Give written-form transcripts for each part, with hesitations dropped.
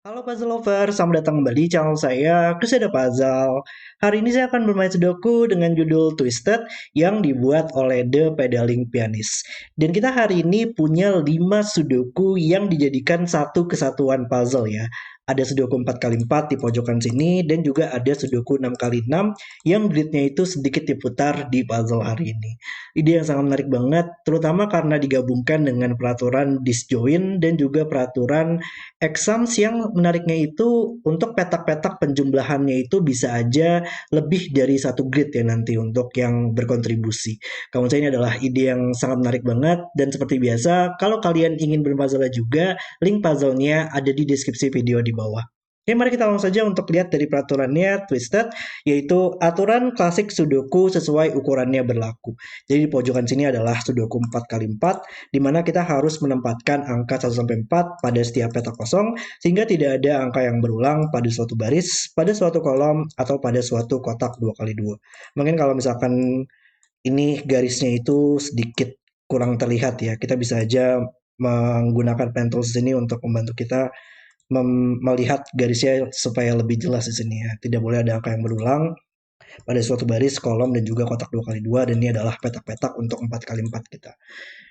Halo puzzle lover, selamat datang kembali di channel saya, Crusader Puzzle. Hari ini saya akan bermain Sudoku dengan judul Twisted yang dibuat oleh The Pedaling Pianist. Dan kita hari ini punya 5 Sudoku yang dijadikan satu kesatuan puzzle ya. Ada Sudoku 4x4 di pojokan sini dan juga ada Sudoku 6x6 yang gridnya itu sedikit diputar di puzzle hari ini. Ide yang sangat menarik banget, terutama karena digabungkan dengan peraturan disjoint dan juga peraturan exams yang menariknya itu untuk petak-petak penjumlahannya itu bisa aja lebih dari satu grid ya nanti untuk yang berkontribusi. Kamu saya ini adalah ide yang sangat menarik banget dan seperti biasa kalau kalian ingin berpuzzle juga, link puzzle-nya ada di deskripsi video di bawah. Oke, mari kita langsung saja untuk lihat dari peraturannya Twisted, yaitu aturan klasik Sudoku sesuai ukurannya berlaku. Jadi di pojokan sini adalah Sudoku 4x4, di mana kita harus menempatkan angka 1 sampai 4 pada setiap petak kosong, sehingga tidak ada angka yang berulang pada suatu baris, pada suatu kolom, atau pada suatu kotak 2x2. Mungkin kalau misalkan ini garisnya itu sedikit kurang terlihat ya, kita bisa aja menggunakan pen tools ini untuk membantu kita melihat garisnya supaya lebih jelas di sini ya. Tidak boleh ada angka yang berulang pada suatu baris, kolom, dan juga kotak 2x2, dan ini adalah petak-petak untuk 4x4 kita.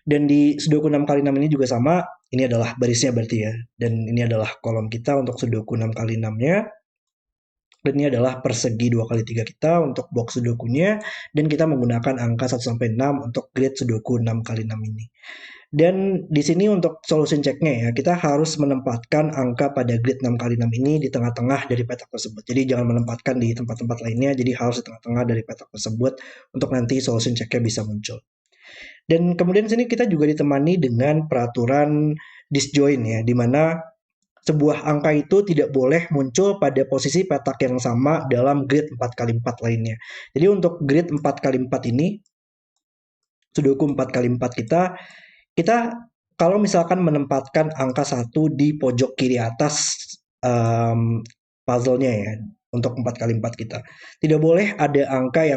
Dan di Sudoku 6x6 ini juga sama, ini adalah barisnya berarti ya. Dan ini adalah kolom kita untuk Sudoku 6x6-nya. Dan ini adalah persegi 2x3 kita untuk box Sudokunya. Dan kita menggunakan angka 1 sampai 6 untuk grid Sudoku 6x6 ini. Dan di sini untuk solution checknya ya, kita harus menempatkan angka pada grid 6x6 ini di tengah-tengah dari petak tersebut. Jadi jangan menempatkan di tempat-tempat lainnya, jadi harus di tengah-tengah dari petak tersebut untuk nanti solution checknya bisa muncul. Dan kemudian sini kita juga ditemani dengan peraturan disjoint ya, di mana sebuah angka itu tidak boleh muncul pada posisi petak yang sama dalam grid 4x4 lainnya. Jadi untuk grid 4x4 ini, Sudoku 4x4 kita kalau misalkan menempatkan angka 1 di pojok kiri atas puzzle-nya ya, untuk 4x4 kita. Tidak boleh ada angka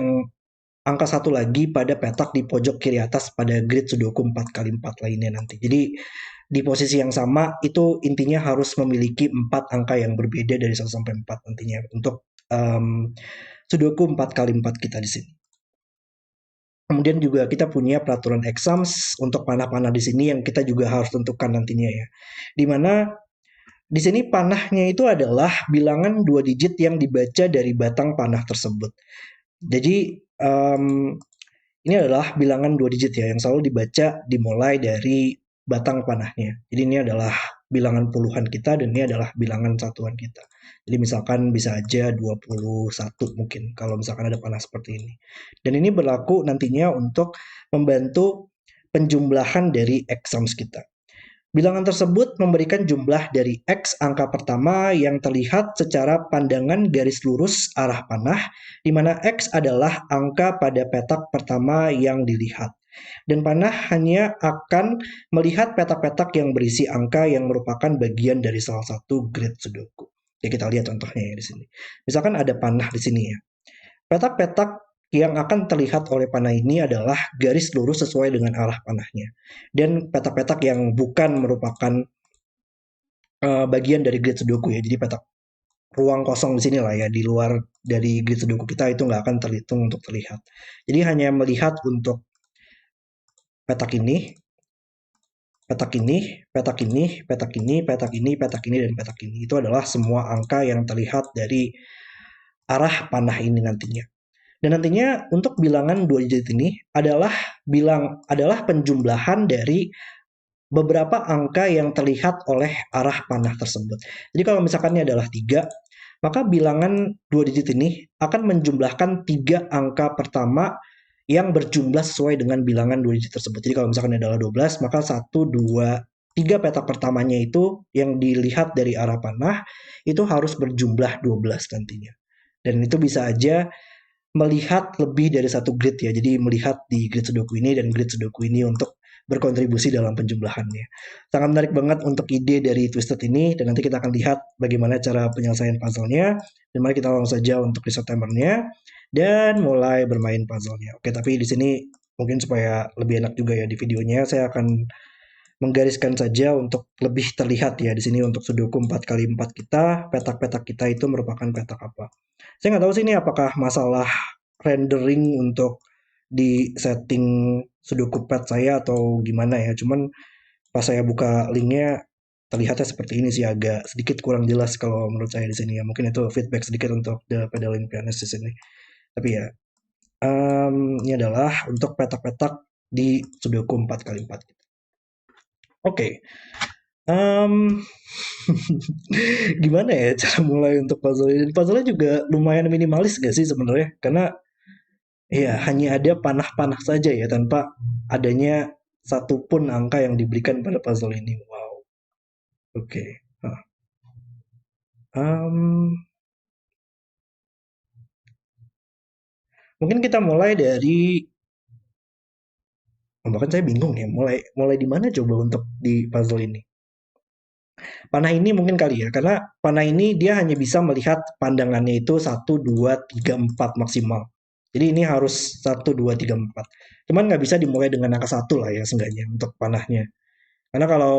1 lagi pada petak di pojok kiri atas pada grid Sudoku 4x4 lainnya nanti. Jadi di posisi yang sama itu intinya harus memiliki 4 angka yang berbeda dari 1 sampai 4 nantinya untuk Sudoku 4x4 kita di sini. Kemudian juga kita punya peraturan exams untuk panah-panah di sini yang kita juga harus tentukan nantinya ya. Di mana di sini panahnya itu adalah bilangan 2 digit yang dibaca dari batang panah tersebut. Jadi ini adalah bilangan 2 digit ya yang selalu dibaca dimulai dari batang panahnya. Jadi ini adalah bilangan puluhan kita dan ini adalah bilangan satuan kita. Jadi misalkan bisa aja 21 mungkin kalau misalkan ada panah seperti ini. Dan ini berlaku nantinya untuk membantu penjumlahan dari exams kita. Bilangan tersebut memberikan jumlah dari X angka pertama yang terlihat secara pandangan garis lurus arah panah, di mana X adalah angka pada petak pertama yang dilihat. Dan panah hanya akan melihat petak-petak yang berisi angka yang merupakan bagian dari salah satu grid Sudoku. Ya kita lihat contohnya ya di sini. Misalkan ada panah di sini ya. Petak-petak yang akan terlihat oleh panah ini adalah garis lurus sesuai dengan arah panahnya. Dan petak-petak yang bukan merupakan bagian dari grid Sudoku ya. Jadi petak ruang kosong di sini lah ya, di luar dari grid Sudoku kita itu nggak akan terhitung untuk terlihat. Jadi hanya melihat untuk petak ini, petak ini, petak ini, petak ini, petak ini, petak ini, dan petak ini. Itu adalah semua angka yang terlihat dari arah panah ini nantinya. Dan nantinya untuk bilangan 2 digit ini adalah penjumlahan dari beberapa angka yang terlihat oleh arah panah tersebut. Jadi kalau misalkan ini adalah 3, maka bilangan 2 digit ini akan menjumlahkan 3 angka pertama yang berjumlah sesuai dengan bilangan 2 digit tersebut. Jadi kalau misalkan ini adalah 12, maka 1, 2, 3 petak pertamanya itu yang dilihat dari arah panah itu harus berjumlah 12 nantinya. Dan itu bisa aja melihat lebih dari satu grid ya. Jadi melihat di grid Sudoku ini dan grid Sudoku ini untuk berkontribusi dalam penjumlahannya. Sangat menarik banget untuk ide dari Twisted ini dan nanti kita akan lihat bagaimana cara penyelesaian puzzle-nya. Dan mari kita langsung saja untuk reset timernya dan mulai bermain puzzle-nya. Oke, tapi di sini mungkin supaya lebih enak juga ya di videonya saya akan menggariskan saja untuk lebih terlihat ya di sini untuk Sudoku 4x4 kita, petak-petak kita itu merupakan petak apa. Saya nggak tahu sih ini apakah masalah rendering untuk di setting Sudoku Pad saya atau gimana ya. Cuman pas saya buka linknya terlihatnya seperti ini sih, agak sedikit kurang jelas kalau menurut saya di sini ya. Mungkin itu feedback sedikit untuk the pedaling pianist di sini. Tapi ya, ini adalah untuk petak-petak di Sudoku 4x4. Oke, em, gimana ya cara mulai untuk puzzle ini? Puzzle-nya juga lumayan minimalis gak sih sebenarnya? Karena ya hanya ada panah-panah saja ya tanpa adanya satupun angka yang diberikan pada puzzle ini. Wow, oke. Hah. Em, mungkin kita mulai dari, bahkan saya bingung ya, mulai mulai di mana coba untuk di puzzle ini. Panah ini mungkin kali ya, karena panah ini dia hanya bisa melihat pandangannya itu satu 2 3 4 maksimal. Jadi ini harus satu 2 3 4. Cuman nggak bisa dimulai dengan angka satu lah ya seenggaknya untuk panahnya. Karena kalau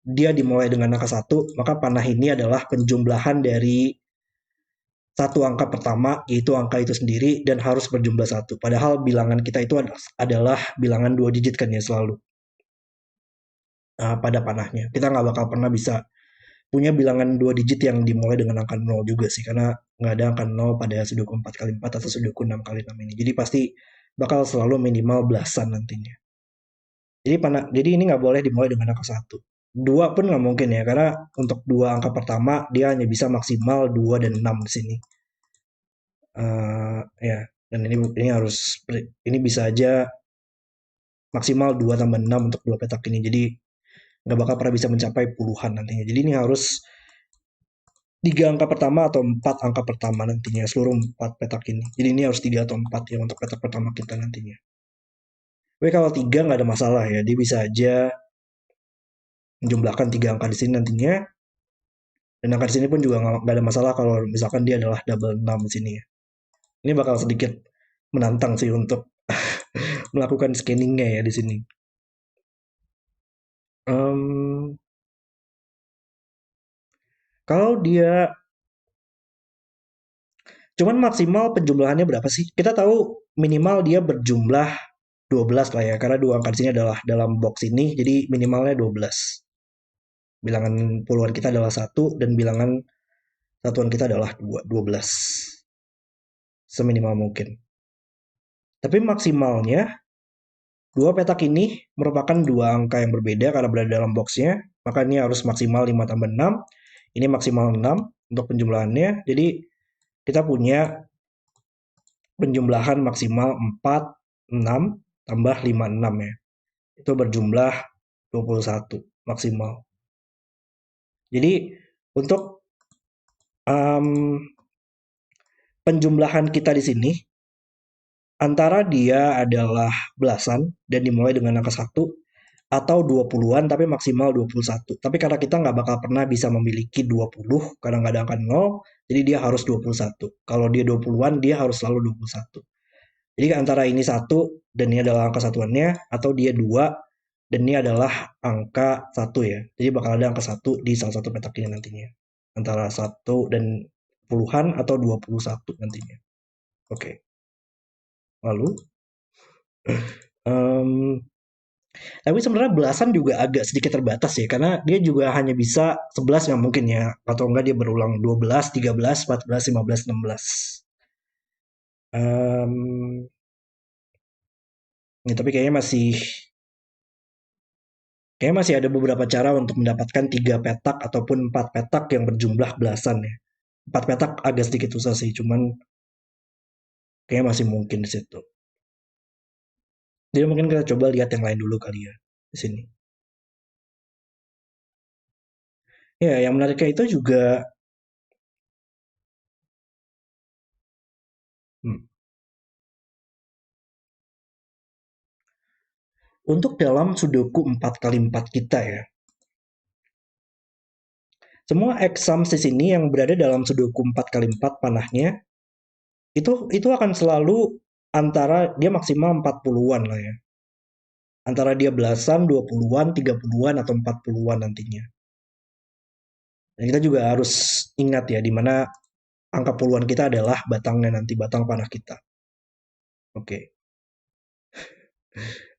dia dimulai dengan angka satu, maka panah ini adalah penjumlahan dari satu angka pertama, yaitu angka itu sendiri, dan harus berjumlah satu. Padahal bilangan kita itu adalah bilangan 2 digit kan ya selalu pada panahnya. Kita nggak bakal pernah bisa punya bilangan 2 digit yang dimulai dengan angka 0 juga sih, karena nggak ada angka 0 pada Sudoku 4x4 atau Sudoku 6x6 ini. Jadi pasti bakal selalu minimal belasan nantinya. Jadi ini nggak boleh dimulai dengan angka satu. Dua pun nggak mungkin ya, karena untuk dua angka pertama dia hanya bisa maksimal 2 dan 6 di sini. Ya, dan ini harus ini bisa aja maksimal 2 tambah 6 untuk dua petak ini. Jadi nggak bakal pernah bisa mencapai puluhan nantinya. Jadi ini harus 3 angka pertama atau 4 angka pertama nantinya seluruh 4 petak ini. Jadi ini harus 3 atau 4 ya untuk petak pertama kita nantinya. Tapi kalau 3 nggak ada masalah ya, dia bisa aja menjumlahkan 3 angka di sini nantinya. Dan angka di sini pun juga nggak ada masalah kalau misalkan dia adalah double 6 di sini ya. Ini bakal sedikit menantang sih untuk melakukan scanningnya ya di sini. Um, kalau dia cuman maksimal penjumlahannya berapa sih? Kita tahu minimal dia berjumlah 12 lah ya, karena dua angka di sini adalah dalam box ini, jadi minimalnya 12. Bilangan puluhan kita adalah satu dan bilangan satuan kita adalah 12. Seminimal mungkin. Tapi maksimalnya dua petak ini merupakan dua angka yang berbeda karena berada dalam boxnya, maka ini harus maksimal 5 tambah 6. Ini maksimal 6 untuk penjumlahannya. Jadi kita punya penjumlahan maksimal 4, 6 tambah 5, 6 ya. Itu berjumlah 21 maksimal. Jadi untuk penjumlahan kita di sini antara dia adalah belasan dan dimulai dengan angka 1 atau 20-an tapi maksimal 21. Tapi karena kita nggak bakal pernah bisa memiliki 20 karena nggak ada angka 0, jadi dia harus 21. Kalau dia 20-an, dia harus selalu 21. Jadi antara ini 1 dan ini adalah angka satuannya, atau dia 2 dan ini adalah angka 1 ya. Jadi bakal ada angka 1 di salah satu petak ini nantinya. Antara 1 dan puluhan atau 21 nantinya. Oke. Lalu tapi sebenarnya belasan juga agak sedikit terbatas ya, karena dia juga hanya bisa 11 nggak mungkin ya, atau enggak dia berulang 12, 13, 14, 15, 16. Ya, tapi kayaknya masih ada beberapa cara untuk mendapatkan 3 petak ataupun 4 petak yang berjumlah belasan ya. 4 petak agak sedikit susah sih, cuman kayaknya masih mungkin di situ. Jadi mungkin kita coba lihat yang lain dulu kali ya di sini. Ya, yang menariknya itu juga untuk dalam Sudoku 4x4 kita ya. Semua exams di sini yang berada dalam Sudoku 4x4 panahnya itu akan selalu antara dia maksimal 40-an lah ya. Antara dia belasan, 20-an, 30-an, atau 40-an nantinya. Dan kita juga harus ingat ya, di mana angka puluhan kita adalah batangnya nanti, batang panah kita. Oke.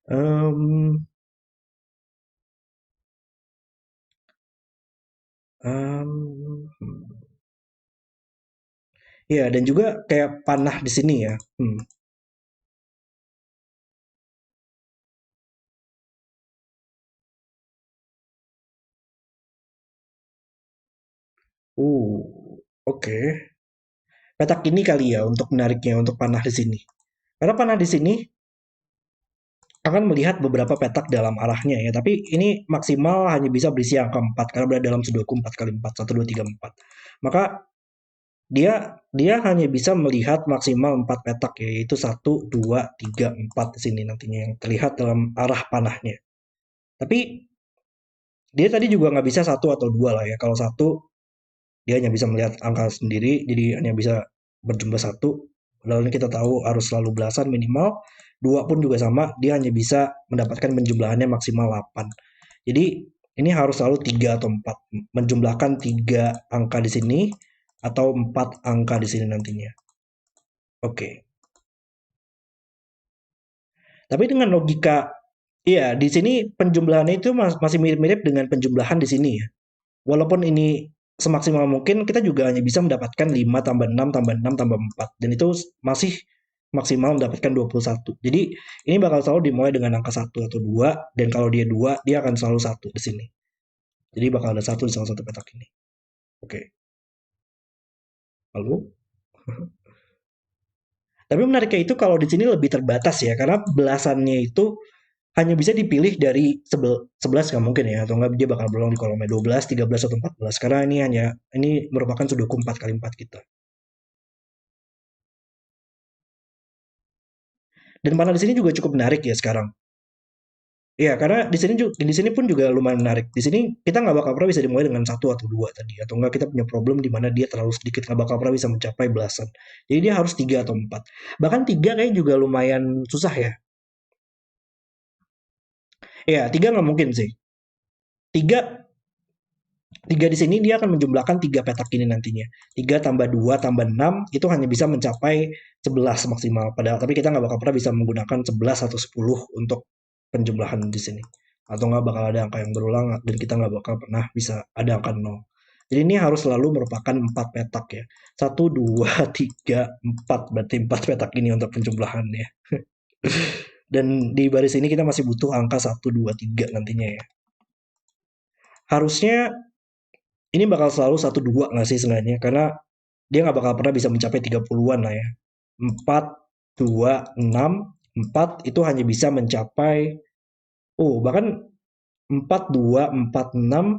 Em, em, ya, dan juga kayak panah di sini ya. Oke. Petak ini kali ya untuk menariknya untuk panah di sini. Karena panah di sini akan melihat beberapa petak dalam arahnya ya, tapi ini maksimal hanya bisa berisi angka 4 karena berada dalam sudoku 4 kali 4, 1, 2, 3, 4. Maka dia dia hanya bisa melihat maksimal 4 petak, yaitu 1, 2, 3, 4 di sini nantinya yang terlihat dalam arah panahnya. Tapi dia tadi juga nggak bisa satu atau dua lah ya. Kalau satu dia hanya bisa melihat angka sendiri, jadi hanya bisa berjumlah satu. Padahal ini kita tahu harus selalu belasan minimal. Dua pun juga sama, dia hanya bisa mendapatkan penjumlahannya maksimal 8. Jadi ini harus selalu 3 atau 4. Menjumlahkan 3 angka di sini atau 4 angka di sini nantinya. Oke. Tapi dengan logika, iya di sini penjumlahannya itu masih mirip-mirip dengan penjumlahan di sini ya. Walaupun ini semaksimal mungkin, kita juga hanya bisa mendapatkan 5 tambah 6 tambah 6 tambah 4. Dan itu masih maksimal mendapatkan 21. Jadi ini bakal selalu dimulai dengan angka satu atau 2. Dan kalau dia 2, dia akan selalu satu di sini. Jadi bakal ada satu di salah satu petak ini. Oke. Lalu? Tapi menariknya itu kalau di sini lebih terbatas ya. Karena belasannya itu hanya bisa dipilih dari 11 nggak mungkin ya, atau nggak dia bakal berulang di kolomnya 12, 13, atau 14 karena ini merupakan sudoku 4 kali 4 kita. Dan panah di sini juga cukup menarik ya sekarang. Iya, karena di sini pun juga lumayan menarik. Di sini kita nggak bakal pernah bisa dimulai dengan satu atau dua tadi, atau nggak kita punya problem di mana dia terlalu sedikit nggak bakal pernah bisa mencapai belasan. Jadi dia harus tiga atau empat. Bahkan tiga kayak juga lumayan susah ya. Iya, tiga nggak mungkin sih. Tiga Tiga di sini dia akan menjumlahkan tiga petak ini nantinya. Tiga tambah dua tambah 6 itu hanya bisa mencapai 11 maksimal. Padahal tapi kita nggak bakal pernah bisa menggunakan 11 atau 10 untuk penjumlahan di sini. Atau nggak bakal ada angka yang berulang dan kita nggak bakal pernah bisa ada angka 0. Jadi ini harus selalu merupakan 4 petak ya. Satu, dua, tiga, 4. Berarti 4 petak ini untuk penjumlahannya. Dan di baris ini kita masih butuh angka satu, 2, 3 nantinya ya. Harusnya ini bakal selalu satu dua nggak sih sebenarnya? Karena dia nggak bakal pernah bisa mencapai 30-an lah ya. 4, 2, 6, 4 itu hanya bisa mencapai, bahkan 4, 2, 4, 6,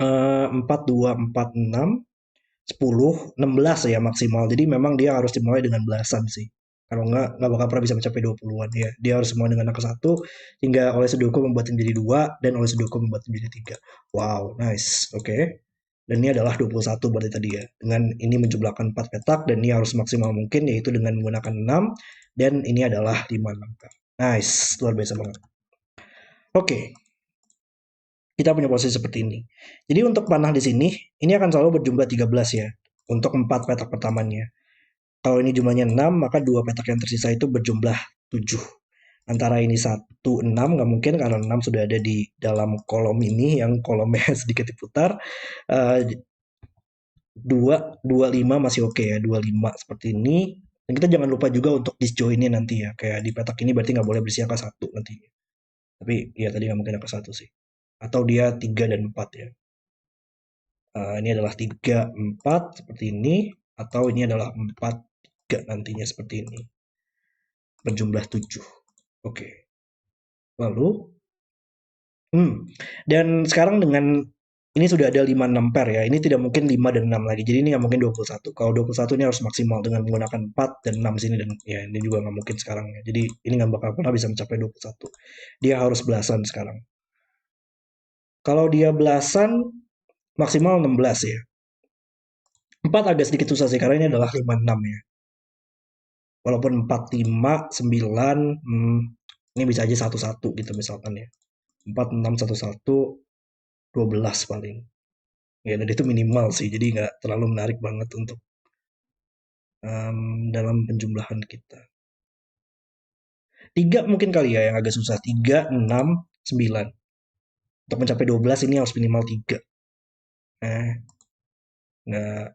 4, 2, 4, 6, 10, 16 ya maksimal. Jadi memang dia harus dimulai dengan belasan sih. Kalau nggak bakal pernah bisa mencapai 20-an ya. Dia harus semua dengan angka satu, hingga oleh Sudoku membuat menjadi 2, dan oleh Sudoku membuat menjadi 3. Wow, nice. Oke. Dan ini adalah 21 berarti tadi ya. Dengan ini menjumlahkan 4 petak, dan ini harus maksimal mungkin, yaitu dengan menggunakan 6, dan ini adalah 5 angka. Nice, luar biasa banget. Oke, kita punya posisi seperti ini. Jadi untuk panah di sini, ini akan selalu berjumlah 13 ya, untuk 4 petak pertamanya. Kalau ini jumlahnya 6, maka 2 petak yang tersisa itu berjumlah 7. Antara ini 1, 6, nggak mungkin karena 6 sudah ada di dalam kolom ini yang kolomnya sedikit diputar. 2, 25 masih oke ya, 25 seperti ini. Dan kita jangan lupa juga untuk disjoinnya nanti ya. Kayak di petak ini berarti nggak boleh berisi angka 1 nantinya. Tapi ya tadi nggak mungkin angka 1 sih. Atau dia 3 dan 4 ya. Ini adalah 3, 4 seperti ini. Atau ini adalah 4, 3 nantinya seperti ini. Berjumlah 7. Oke. Lalu, dan sekarang dengan ini sudah ada 5 6 pair ya. Ini tidak mungkin 5 dan 6 lagi. Jadi ini nggak mungkin 21. Kalau 21 ini harus maksimal dengan menggunakan 4 dan 6 sini, dan ya ini juga nggak mungkin sekarang ya. Jadi ini nggak bakal pernah bisa mencapai 21. Dia harus belasan sekarang. Kalau dia belasan maksimal 16 ya. 4 agak sedikit susah sih karena ini adalah 5 6 ya. Walaupun 4 5 9, Ini bisa aja satu-satu gitu misalkan ya. 4, 6, 1, 1, 12 paling. Ya, dan itu minimal sih, jadi nggak terlalu menarik banget untuk dalam penjumlahan kita. 3 mungkin kali ya yang agak susah. 3, 6, 9. Untuk mencapai 12 ini harus minimal 3. Eh, nggak,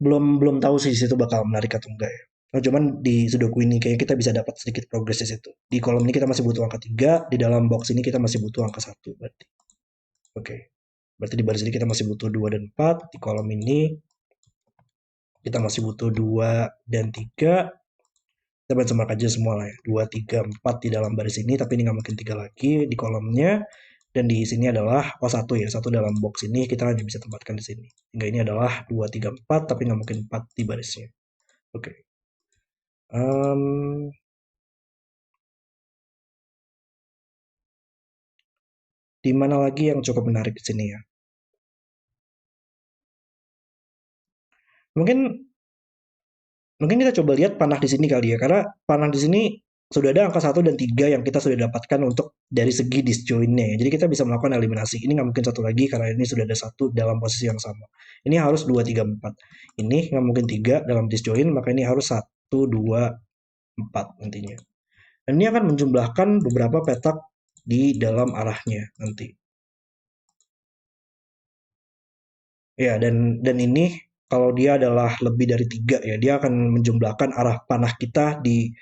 belum belum tahu sih situ bakal menarik atau enggak ya. Oh, cuman di Sudoku ini kayak kita bisa dapat sedikit progres di situ. Di kolom ini kita masih butuh angka 3, di dalam box ini kita masih butuh angka 1 berarti. Oke. Berarti di baris ini kita masih butuh 2 dan 4. Di kolom ini kita masih butuh 2 dan 3. Kita benchmark aja semua lah ya. 2, 3, 4 di dalam baris ini, tapi ini nggak mungkin 3 lagi di kolomnya. Dan di sini adalah, oh satu ya, satu dalam box ini kita hanya bisa tempatkan di sini. Hingga ini adalah 2, 3, 4, tapi nggak mungkin 4 di barisnya. Oke. Em, di mana lagi yang cukup menarik di sini ya? Mungkin Mungkin kita coba lihat panah di sini kali ya, karena panah di sini sudah ada angka 1 dan 3 yang kita sudah dapatkan untuk dari segi disjointnya ya. Jadi kita bisa melakukan eliminasi. Ini nggak mungkin satu lagi karena ini sudah ada satu dalam posisi yang sama. Ini harus 2, 3, 4. Ini nggak mungkin 3 dalam disjoint, maka ini harus 1, 2, 4 nantinya. Dan ini akan menjumlahkan beberapa petak di dalam arahnya nanti. Ya, dan ini kalau dia adalah lebih dari 3 ya, dia akan menjumlahkan arah panah kita di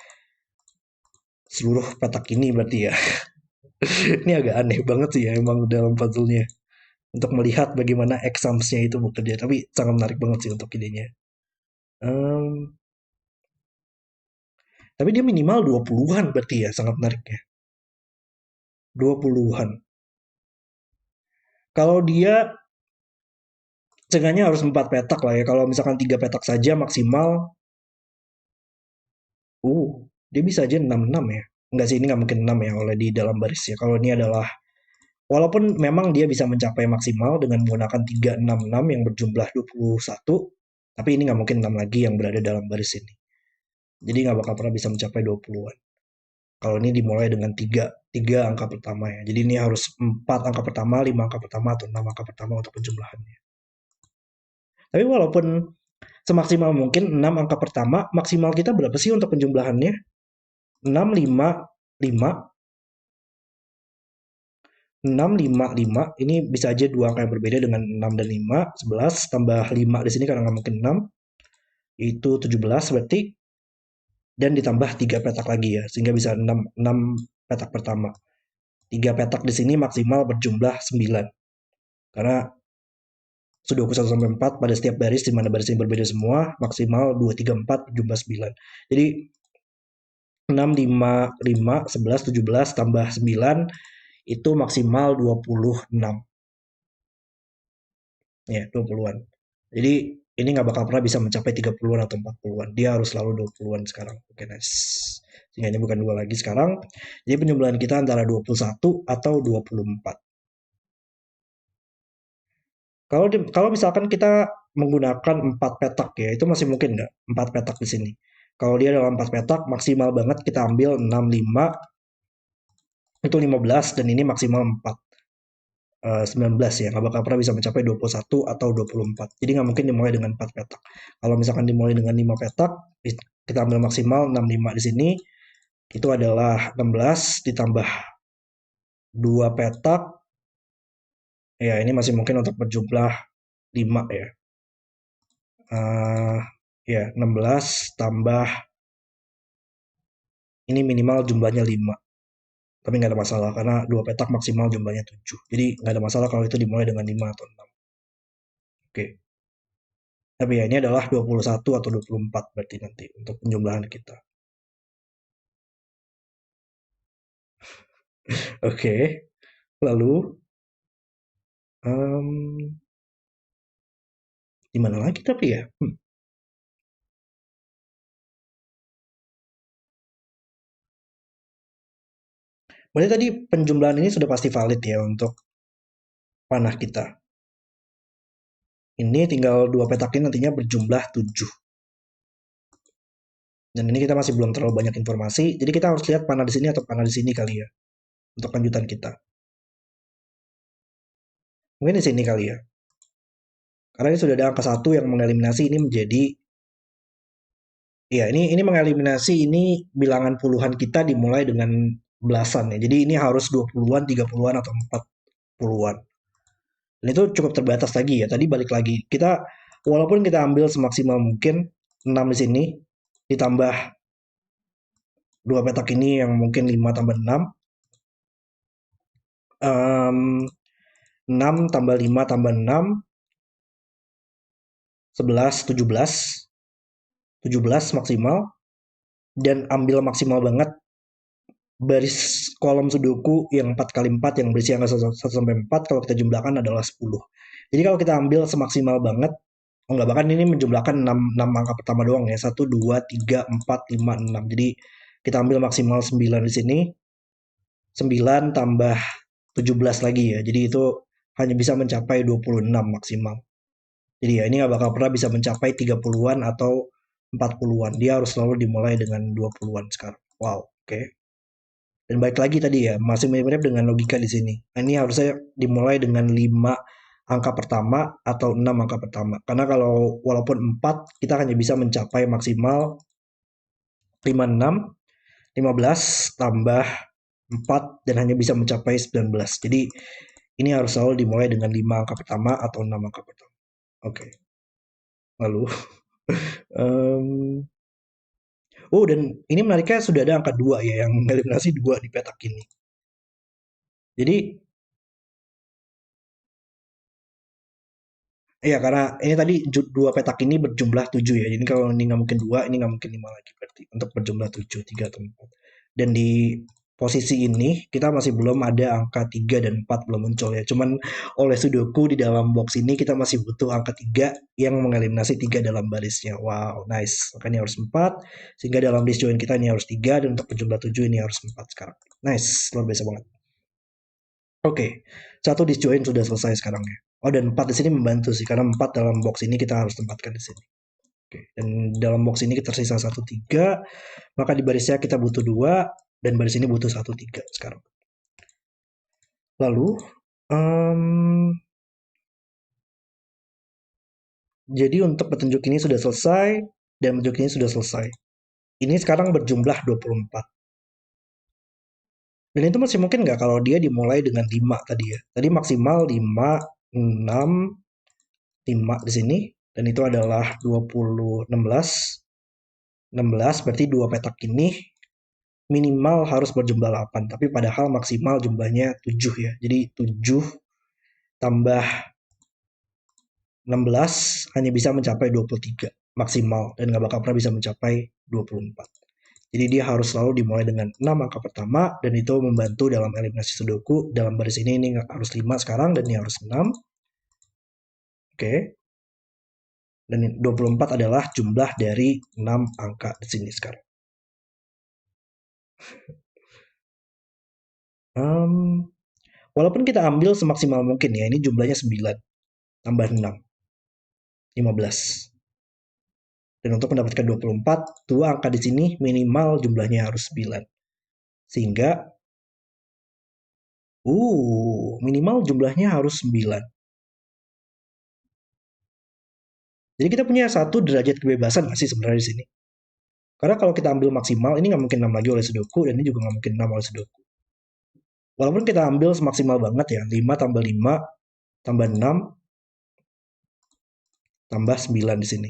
seluruh petak ini berarti ya. Ini agak aneh banget sih ya emang dalam puzzle-nya. Untuk melihat bagaimana exams-nya itu bekerja. Tapi sangat menarik banget sih untuk idenya. Em, tapi dia minimal 20-an berarti ya, sangat menarik ya. 20-an. Kalau dia seenggaknya harus 4 petak lah ya. Kalau misalkan 3 petak saja maksimal, uh, dia bisa aja 66 ya. Enggak sih, ini nggak mungkin 6 ya oleh di dalam baris ya. Kalau ini adalah, walaupun memang dia bisa mencapai maksimal dengan menggunakan 366 yang berjumlah 21, tapi ini nggak mungkin 6 lagi yang berada dalam baris ini. Jadi nggak bakal pernah bisa mencapai 20-an. Kalau ini dimulai dengan tiga angka pertama ya. Jadi ini harus 4 angka pertama, 5 angka pertama, atau 6 angka pertama untuk penjumlahannya. Tapi walaupun semaksimal mungkin 6 angka pertama, maksimal kita berapa sih untuk penjumlahannya? 6, 5, 5, 6, 5, 5. Ini bisa aja dua angka yang berbeda dengan 6 dan 5. 11 tambah 5 di sini karena nggak mungkin 6. Itu 17 berarti. Dan ditambah 3 petak lagi ya. Sehingga bisa 6 petak pertama. 3 petak di sini maksimal berjumlah 9. Karena Sudoku 1 sampai 4 pada setiap baris di mana baris ini berbeda semua, maksimal 2, 3, 4 berjumlah 9. Jadi 6, 5, 5, 11, 17 tambah 9 itu maksimal 26. Ya, 20-an. Jadi ini nggak bakal pernah bisa mencapai 30-an atau 40-an. Dia harus selalu 20-an sekarang. Oke, nice. Sehingga ini bukan 2 lagi sekarang. Jadi penjumlahan kita antara 21 atau 24. Kalau misalkan kita menggunakan 4 petak ya, itu masih mungkin nggak? 4 petak di sini. Kalau dia dalam 4 petak, maksimal banget kita ambil 6, 5, itu 15, dan ini maksimal 4. 19 ya, nggak bakal pernah bisa mencapai 21 atau 24. Jadi nggak mungkin dimulai dengan 4 petak. Kalau misalkan dimulai dengan 5 petak, kita ambil maksimal 6, 5 di sini, itu adalah 16 ditambah 2 petak, ya ini masih mungkin untuk berjumlah 5 ya. Eh, ya 16 tambah ini minimal jumlahnya 5. Tapi nggak ada masalah karena 2 petak maksimal jumlahnya 7. Jadi nggak ada masalah kalau itu dimulai dengan 5 atau 6. Oke. Tapi ya ini adalah 21 atau 24 berarti nanti untuk penjumlahan kita. Oke. Lalu em, di mana lagi tapi ya? Berarti tadi penjumlahan ini sudah pasti valid ya untuk panah kita. Ini tinggal 2 petak ini nantinya berjumlah 7. Dan ini kita masih belum terlalu banyak informasi, jadi kita harus lihat panah di sini atau panah di sini kali ya untuk lanjutan kita. Mungkin di sini kali ya. Karena ini sudah ada angka 1 yang mengeliminasi ini menjadi ya ini mengeliminasi ini bilangan puluhan kita dimulai dengan belasan ya. Jadi ini harus 20-an, 30-an atau 40-an. Dan itu cukup terbatas lagi ya. Tadi balik lagi. Kita walaupun kita ambil semaksimal mungkin 6 di sini ditambah dua petak ini yang mungkin 5 tambah 6 6 tambah 5 tambah 6 11 17 17 maksimal dan ambil maksimal banget baris kolom sudoku yang 4 kali 4 yang berisi angka 1 sampai 4 kalau kita jumlahkan adalah 10. Jadi kalau kita ambil semaksimal banget, oh enggak, bahkan ini menjumlahkan 6 angka pertama doang ya. 1 2 3 4 5 6. Jadi kita ambil maksimal 9 di sini. 9 tambah 17 lagi ya. Jadi itu hanya bisa mencapai 26 maksimal. Jadi ya ini nggak bakal pernah bisa mencapai 30-an atau 40-an. Dia harus selalu dimulai dengan 20-an sekarang. Wow, oke. Dan baik lagi tadi ya, masih mirip-mirip dengan logika di sini. Nah, ini harusnya dimulai dengan 5 angka pertama atau 6 angka pertama. Karena kalau walaupun 4, kita hanya bisa mencapai maksimal 56, 15 tambah 4 dan hanya bisa mencapai 19. Jadi ini harus selalu dimulai dengan 5 angka pertama atau 6 angka pertama. Oke. Lalu oh, dan ini menariknya sudah ada angka 2 ya yang mengeliminasi 2 di petak ini. Jadi iya, karena ini tadi dua petak ini berjumlah 7 ya. Jadi kalau ini nggak mungkin 2, ini nggak mungkin 5 lagi berarti untuk berjumlah 7, 3 atau 4. Dan di posisi ini kita masih belum ada angka 3 dan 4 belum muncul ya. Cuman oleh Sudoku di dalam box ini kita masih butuh angka 3 yang mengeliminasi 3 dalam barisnya. Wow, nice. Makanya harus 4 sehingga dalam disjoint kita ini harus 3 dan untuk berjumlah 7 ini harus 4 sekarang. Nice, luar biasa banget. Oke, satu disjoint sudah selesai sekarang ya. Oh, dan 4 di sini membantu sih karena 4 dalam box ini kita harus tempatkan di sini. Oke, dan dalam box ini kita tersisa 1 3, maka di barisnya kita butuh 2 dan baris ini butuh 1 3 sekarang. Lalu jadi untuk petunjuk ini sudah selesai dan petunjuk ini sudah selesai. Ini sekarang berjumlah 24. Dan itu masih mungkin nggak kalau dia dimulai dengan 5 tadi ya. Tadi maksimal 5, 6, 5 di sini. Dan itu adalah 20, 16. 16 berarti dua petak ini minimal harus berjumlah 8. Tapi padahal maksimal jumlahnya 7 ya. Jadi 7 tambah 16 hanya bisa mencapai 23 maksimal. Dan nggak bakal pernah bisa mencapai 24. Jadi dia harus selalu dimulai dengan 6 angka pertama dan itu membantu dalam eliminasi sudoku. Dalam baris ini harus 5 sekarang dan ini harus 6. Oke. Dan 24 adalah jumlah dari 6 angka di sini sekarang. Walaupun kita ambil semaksimal mungkin ya, ini jumlahnya 9 tambah 6, 15. Dan untuk mendapatkan 24, dua angka di sini minimal jumlahnya harus 9. Sehingga minimal jumlahnya harus 9. Jadi kita punya satu derajat kebebasan nggak sih sebenarnya di sini? Karena kalau kita ambil maksimal, ini nggak mungkin 6 lagi oleh Sudoku, dan ini juga nggak mungkin 6 oleh Sudoku. Walaupun kita ambil semaksimal banget ya, 5 tambah 5 tambah 6 tambah 9 di sini.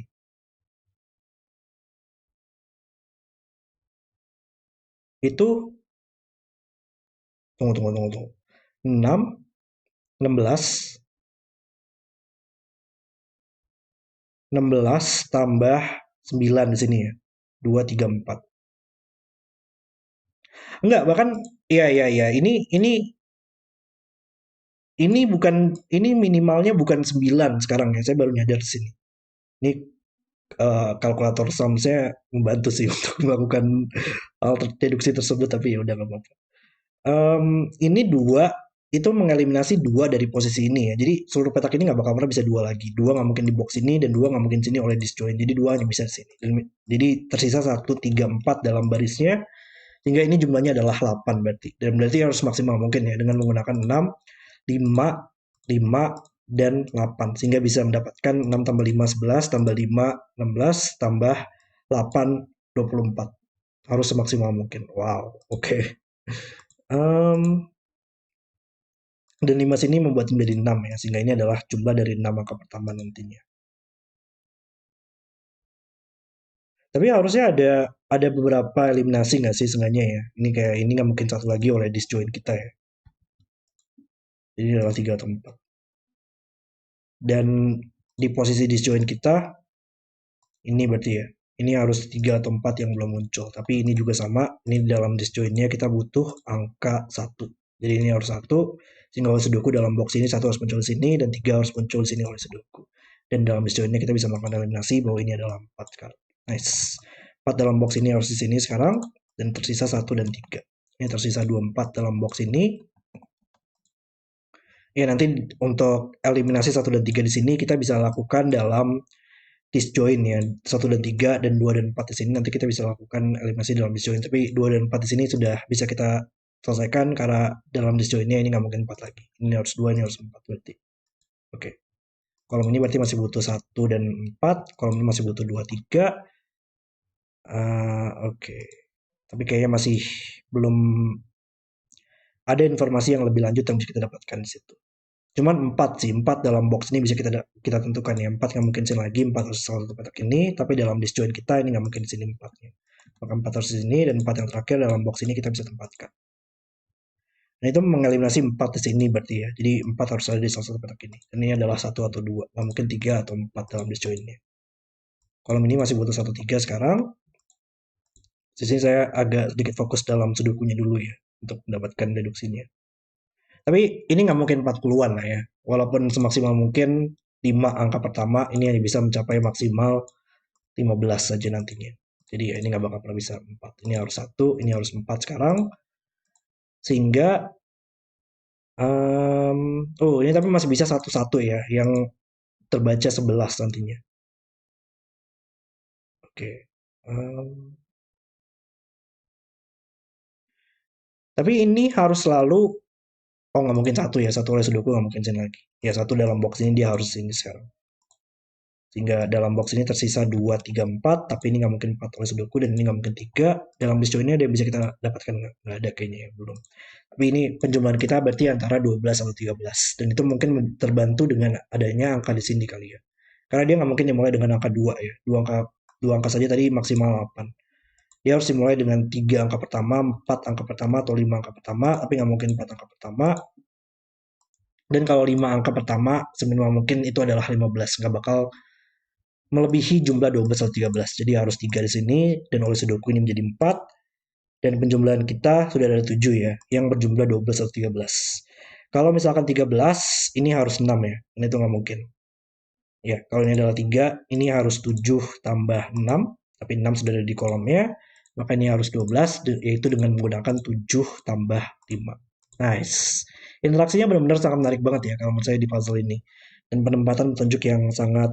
Itu, tunggu. 6, 16, 16 tambah 9 di sini ya. 2, 3, 4. Enggak, bahkan iya. Ini bukan ini minimalnya bukan 9 sekarang ya. Saya baru nyadar di sini. Ini kalkulator sum saya membantu sih untuk melakukan deduksi tersebut tapi ya udah nggak apa-apa. Ini 2 itu mengeliminasi dua dari posisi ini ya. Jadi seluruh petak ini nggak bakal pernah bisa dua lagi. Dua nggak mungkin di box ini dan dua nggak mungkin sini oleh disjoin. Jadi dua hanya bisa di sini. Jadi tersisa 1, 3, 4 dalam barisnya. Sehingga ini jumlahnya adalah 8 berarti. Dan berarti harus maksimal mungkin ya dengan menggunakan 6, 5, 5, dan 8. Sehingga bisa mendapatkan 6 tambah 5, 11, tambah 5, 16, tambah 8, 24. Harus semaksimal mungkin. Wow, oke. Okay. Dan 5 sini membuat menjadi 6 ya, sehingga ini adalah jumlah dari 6 angka pertama nantinya. Tapi harusnya ada beberapa eliminasi nggak sih sengaja ya? Ini kayak ini nggak mungkin satu lagi oleh disjoin kita ya. Jadi adalah 3 atau 4. Dan di posisi disjoin kita, ini berarti ya. Ini harus 3 atau 4 yang belum muncul. Tapi ini juga sama, ini dalam disjoinnya kita butuh angka 1. Jadi ini harus 1, sehingga oleh sudoku dalam box ini 1 harus muncul di sini, dan 3 harus muncul di sini oleh sudoku. Dan dalam disjoinnya kita bisa melakukan eliminasi bahwa ini adalah 4 sekarang. Nice. 4 dalam box ini harus di sini sekarang, dan tersisa 1 dan 3. Ini tersisa 2, 4 dalam box ini. Ya nanti untuk eliminasi 1 dan 3 di sini kita bisa lakukan dalam disjoin ya 1 dan 3 dan 2 dan 4 di sini nanti kita bisa lakukan eliminasi dalam disjoin, tapi 2 dan 4 di sini sudah bisa kita selesaikan karena dalam disjoinnya ini nggak mungkin 4 lagi, ini harus 2, ini harus 4 berarti. Oke, kolom ini berarti masih butuh 1 dan 4, kolom ini masih butuh 2, 3. Oke, tapi kayaknya masih belum ada informasi yang lebih lanjut yang bisa kita dapatkan di situ. Cuman 4 sih, 4 dalam box ini bisa kita tentukan ya. 4 nggak mungkin sini lagi, 4 harus salah satu petak ini, tapi dalam disjoin kita ini nggak mungkin di sini 4-nya. Maka 4 harus di sini, dan 4 yang terakhir dalam box ini kita bisa tempatkan. Nah itu mengeliminasi 4 di sini berarti ya. Jadi 4 harus ada di salah satu petak ini. Dan ini adalah 1 atau 2, nggak mungkin 3 atau 4 dalam disjoinnya. Kolom ini masih butuh 1, 3 sekarang. Di sini saya agak sedikit fokus dalam sudokunya dulu ya, untuk mendapatkan deduksinya. Tapi ini nggak mungkin 40-an lah ya. Walaupun semaksimal mungkin 5 angka pertama ini hanya bisa mencapai maksimal 15 saja nantinya. Jadi ya ini nggak bakal pernah bisa 4. Ini harus 1, ini harus 4 sekarang. Sehingga ini tapi masih bisa 1-1 ya, yang terbaca 11 nantinya. Oke. Tapi ini harus selalu, oh nggak mungkin 1 ya, 1 oleh sudoku nggak mungkin sini lagi. Ya 1 dalam box ini dia harus ini sekarang. Sehingga dalam box ini tersisa 2, 3, 4, tapi ini nggak mungkin 4 oleh sudoku, dan ini nggak mungkin 3. Dalam disjoinnya ada yang bisa kita dapatkan, nggak ada kayaknya ya, belum. Tapi ini penjumlahan kita berarti antara 12 atau 13. Dan itu mungkin terbantu dengan adanya angka di sini kali ya. Karena dia nggak mungkin dimulai dengan angka 2 ya. Dua angka saja tadi maksimal 8. Dia harus dimulai dengan 3 angka pertama, 4 angka pertama, atau 5 angka pertama, tapi nggak mungkin 4 angka pertama. Dan kalau 5 angka pertama, seminimal mungkin itu adalah 15. Nggak bakal melebihi jumlah 12 atau 13. Jadi harus 3 di sini, dan oleh sudoku ini menjadi 4. Dan penjumlahan kita sudah ada 7 ya, yang berjumlah 12 atau 13. Kalau misalkan 13, ini harus 6 ya. Ini tuh nggak mungkin. Ya, kalau ini adalah 3, ini harus 7 tambah 6. Tapi 6 sudah ada di kolomnya. Maka ini harus 12, yaitu dengan menggunakan 7 tambah 5. Nice. Interaksinya benar-benar sangat menarik banget ya kalau menurut saya di puzzle ini. Dan penempatan petunjuk yang sangat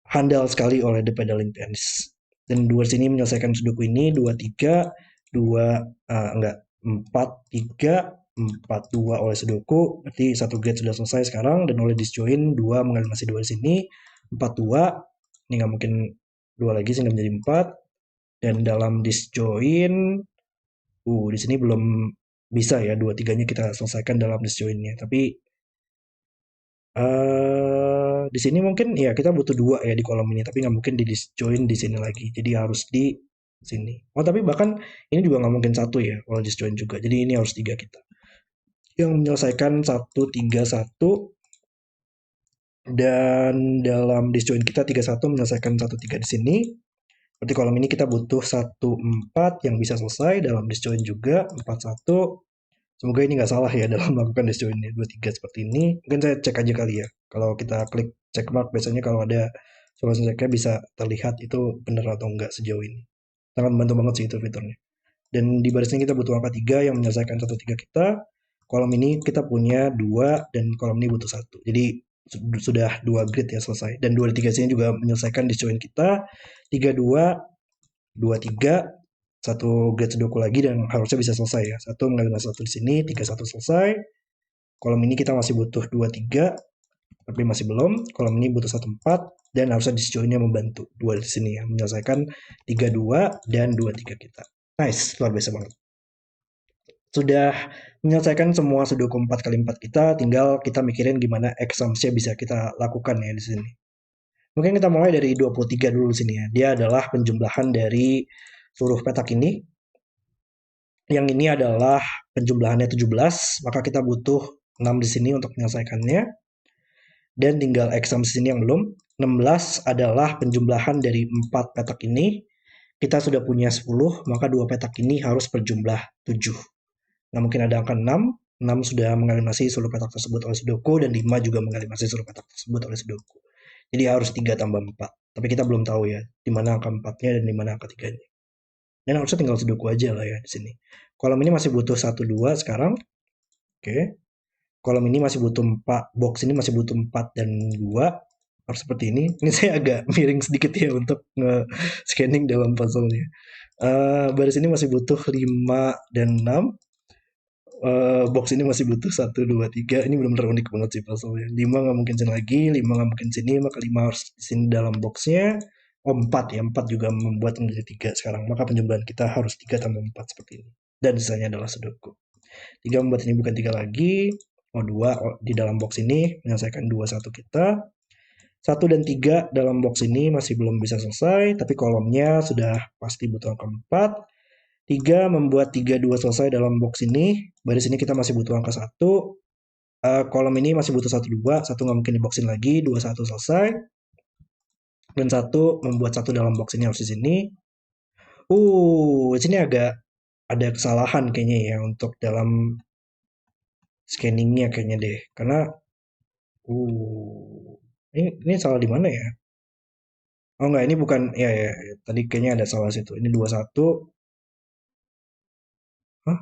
handal sekali oleh The Pedaling Pianist. Dan dua sini menyelesaikan sudoku ini, 2, 3, 2, enggak, 4, 3, 4, 2 oleh sudoku. Berarti satu gate sudah selesai sekarang, dan oleh disjoin 2 mengeliminasi 2 di sini. 4, 2, ini nggak mungkin 2 lagi sehingga menjadi 4. Dan dalam disjoin, di sini belum bisa ya, 2, 3-nya kita selesaikan dalam disjoinnya. Tapi di sini mungkin ya kita butuh 2 ya di kolom ini, tapi nggak mungkin di disjoin di sini lagi. Jadi harus di sini. Oh, tapi bahkan ini juga nggak mungkin 1 ya kalau disjoin juga. Jadi ini harus 3 kita. Yang menyelesaikan 1, 3, 1. Dan dalam disjoin kita 3, 1 menyelesaikan 1, 3 di sini. Berarti kolom ini kita butuh 1, 4 yang bisa selesai dalam disjoin juga. 4, 1. Semoga ini nggak salah ya dalam melakukan disjoin ini. 2, 3 seperti ini. Mungkin saya cek aja kali ya. Kalau kita klik check mark, biasanya kalau ada solusi checknya bisa terlihat itu benar atau enggak sejauh ini. Sangat membantu banget sih itu fiturnya. Dan di baris ini kita butuh angka 3 yang menyelesaikan 1, 3 kita. kolom ini kita punya 2 dan kolom ini butuh 1. Jadi sudah 2 grid ya selesai. Dan 2 dan 3 sini juga menyelesaikan disjoint kita. 3 2 2 3 satu grid sudoku lagi dan harusnya bisa selesai ya. 1 mengambil 1 di sini, 3 1 selesai. Kolom ini kita masih butuh 2 3 tapi masih belum. Kolom ini butuh 1 4 dan harusnya disjointnya membantu 2 di sini ya, menyelesaikan 3 2 dan 2 3 kita. Nice, luar biasa banget. Sudah menyelesaikan semua sudoku 4x4 kita, tinggal kita mikirin gimana examsnya bisa kita lakukan ya di sini. Mungkin kita mulai dari 23 dulu sini ya. Dia adalah penjumlahan dari seluruh petak ini. Yang ini adalah penjumlahannya 17, maka kita butuh 6 di sini untuk menyelesaikannya. Dan tinggal exam sini yang belum. 16 adalah penjumlahan dari 4 petak ini. Kita sudah punya 10, maka 2 petak ini harus berjumlah 7. Nggak mungkin ada angka 6. 6 sudah mengeliminasi seluruh petak tersebut oleh sudoku, dan 5 juga mengeliminasi seluruh petak tersebut oleh sudoku. Jadi harus 3 tambah 4. Tapi kita belum tahu ya, di mana angka 4-nya dan di mana angka 3-nya. Dan harusnya tinggal sudoku aja lah ya di sini. Kolom ini masih butuh 1, 2 sekarang. Oke. Kolom ini masih butuh 4, box ini masih butuh 4 dan 2. Harus seperti ini. Ini saya agak miring sedikit ya untuk nge-scanning dalam puzzle-nya. Baris ini masih butuh 5 dan 6. Box ini masih butuh 1, 2, 3. Ini benar-benar unik banget sih puzzle-nya. 5 nggak mungkin sini lagi, 5 nggak mungkin sini, maka 5 harus di sini dalam box-nya. 4 ya, 4 juga membuat menjadi 3 sekarang. Maka penjumlahan kita harus 3 tambah 4 seperti ini. Dan sisanya adalah sudoku. 3 membuat ini bukan 3 lagi. 2 di dalam box ini menyelesaikan 2, 1 kita. 1 dan 3 dalam box ini masih belum bisa selesai, tapi kolomnya sudah pasti butuh angka 4. 3 membuat 3, 2 selesai dalam box ini. Baris ini kita masih butuh angka 1. Kolom ini masih butuh 1, 2. 1 nggak mungkin diboxin lagi. 2, 1 selesai. Dan 1 membuat 1 dalam box ini harus di sini. Di sini agak ada kesalahan kayaknya ya untuk dalam scanningnya kayaknya deh. Karena ini salah di mana ya? Oh enggak, ini bukan ya, tadi kayaknya ada salah situ. Ini 21. Hah?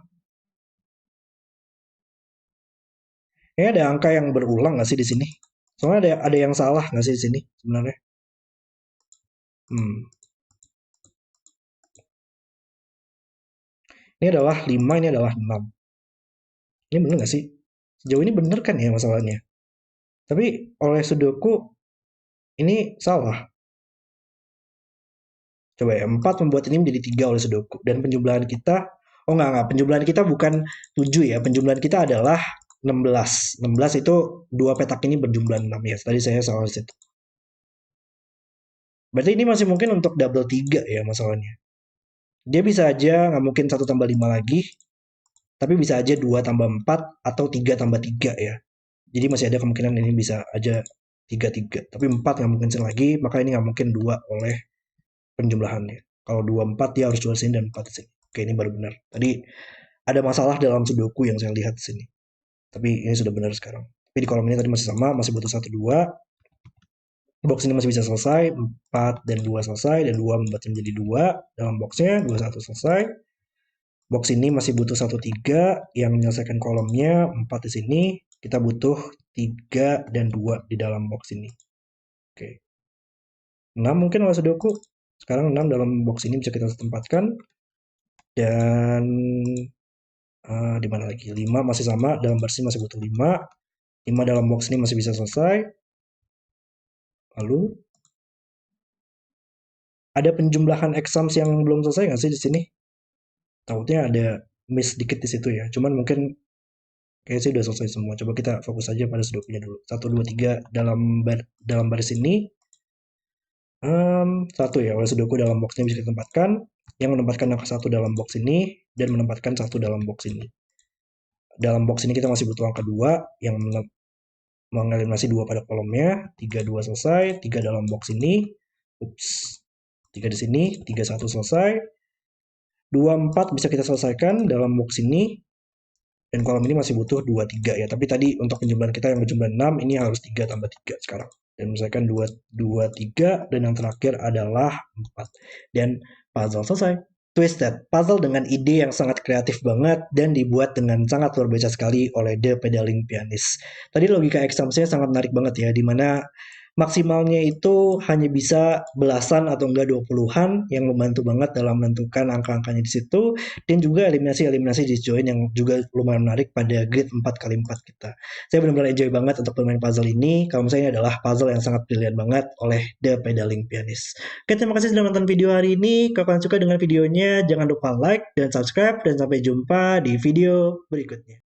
Kayaknya ada angka yang berulang nggak sih di sini? Soalnya ada yang salah nggak sih di sini sebenarnya? Ini adalah 5, ini adalah 6. Ini bener nggak sih? Sejauh ini bener kan ya masalahnya? Tapi oleh sudoku ini salah. Coba ya, 4 membuat ini menjadi 3 oleh sudoku. Dan penjumlahan kita, oh enggak, penjumlahan kita bukan 7 ya. Penjumlahan kita adalah 16. 16 itu 2 petak ini berjumlah 6 ya. Tadi saya salah situ. Berarti ini masih mungkin untuk double 3 ya masalahnya. Dia bisa aja nggak mungkin 1 tambah 5 lagi. Tapi bisa aja 2 tambah 4 atau 3 tambah 3 ya. Jadi masih ada kemungkinan ini bisa aja 3 3. Tapi 4 nggak mungkin sini lagi, maka ini nggak mungkin 2 oleh penjumlahannya. Kalau 2 4 dia harus 2 sini dan 4 sini. Oke, ini baru benar. Tadi ada masalah dalam sudoku yang saya lihat di sini. Tapi ini sudah benar sekarang. Tapi di kolom ini tadi masih sama, masih butuh 1 2. Box ini masih bisa selesai, 4 dan 2 selesai, dan 2 membuatnya menjadi 2 dalam boxnya, 2 1 selesai. Box ini masih butuh 1 3 yang menyelesaikan kolomnya, 4 di sini. Kita butuh 3 dan 2 di dalam box ini. Oke. 6 mungkin oleh sudoku. Sekarang 6 dalam box ini bisa kita tempatkan. Dan di mana lagi? 5 masih sama, dalam baris ini masih butuh 5. 5 dalam box ini masih bisa selesai. Lalu ada penjumlahan exams yang belum selesai nggak sih di sini? Takutnya ada miss dikit di situ ya. Cuman mungkin kayaknya sih udah selesai semua. Coba kita fokus aja pada sudokunya dulu. 1, 2, 3 dalam baris ini. 1 ya, oleh sudoku dalam box ini bisa ditempatkan. Yang menempatkan angka 1 dalam box ini dan menempatkan 1 dalam box ini. Dalam box ini kita masih butuh angka 2 yang mengeliminasi 2 pada kolomnya. 3, 2 selesai. 3 dalam box ini. 3 di sini. 3, 1 selesai. 2, 4 bisa kita selesaikan dalam box ini. Dan kolom ini masih butuh 2, 3 ya. Tapi tadi untuk penjumlahan kita yang berjumlah 6, ini harus 3 tambah 3 sekarang. Dan misalkan 2, 2, 3, dan yang terakhir adalah 4. Dan puzzle selesai. Twisted, puzzle dengan ide yang sangat kreatif banget dan dibuat dengan sangat luar biasa sekali oleh The Pedaling Pianist. Tadi logika examsnya sangat menarik banget ya, di mana maksimalnya itu hanya bisa belasan atau enggak 20-an yang membantu banget dalam menentukan angka-angkanya di situ, dan juga eliminasi-eliminasi disjoint yang juga lumayan menarik pada grid 4x4 kita. Saya benar-benar enjoy banget untuk bermain puzzle ini. Kalau misalnya ini adalah puzzle yang sangat brilian banget oleh The Pedaling Pianist. Oke, terima kasih sudah nonton video hari ini. Kalau kalian suka dengan videonya, jangan lupa like dan subscribe, dan sampai jumpa di video berikutnya.